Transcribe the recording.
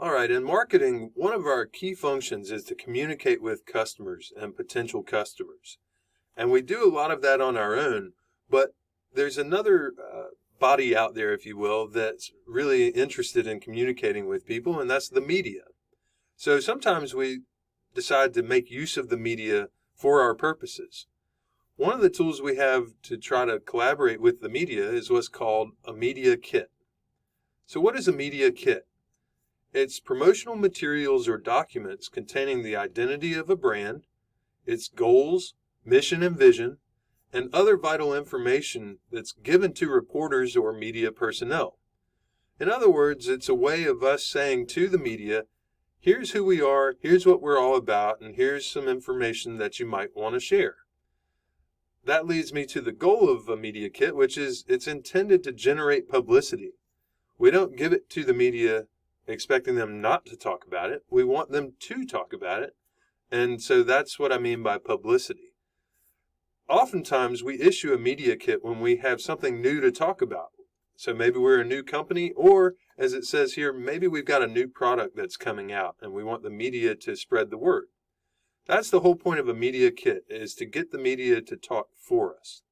All right, in marketing, one of our key functions is to communicate with customers and potential customers. And we do a lot of that on our own, but there's another body out there, if you will, that's really interested in communicating with people, and that's the media. So sometimes we decide to make use of the media for our purposes. One of the tools we have to try to collaborate with the media is what's called a media kit. So what is a media kit? It's promotional materials or documents containing the identity of a brand, its goals, mission and vision, and other vital information that's given to reporters or media personnel. In other words, it's a way of us saying to the media, here's who we are, here's what we're all about, and here's some information that you might want to share. That leads me to the goal of a media kit, which is it's intended to generate publicity. We don't give it to the media expecting them not to talk about it. We want them to talk about it. And so that's what I mean by publicity. Oftentimes we issue a media kit when we have something new to talk about. So maybe we're a new company, or as it says here, maybe we've got a new product that's coming out and we want the media to spread the word. That's the whole point of a media kit, is to get the media to talk for us.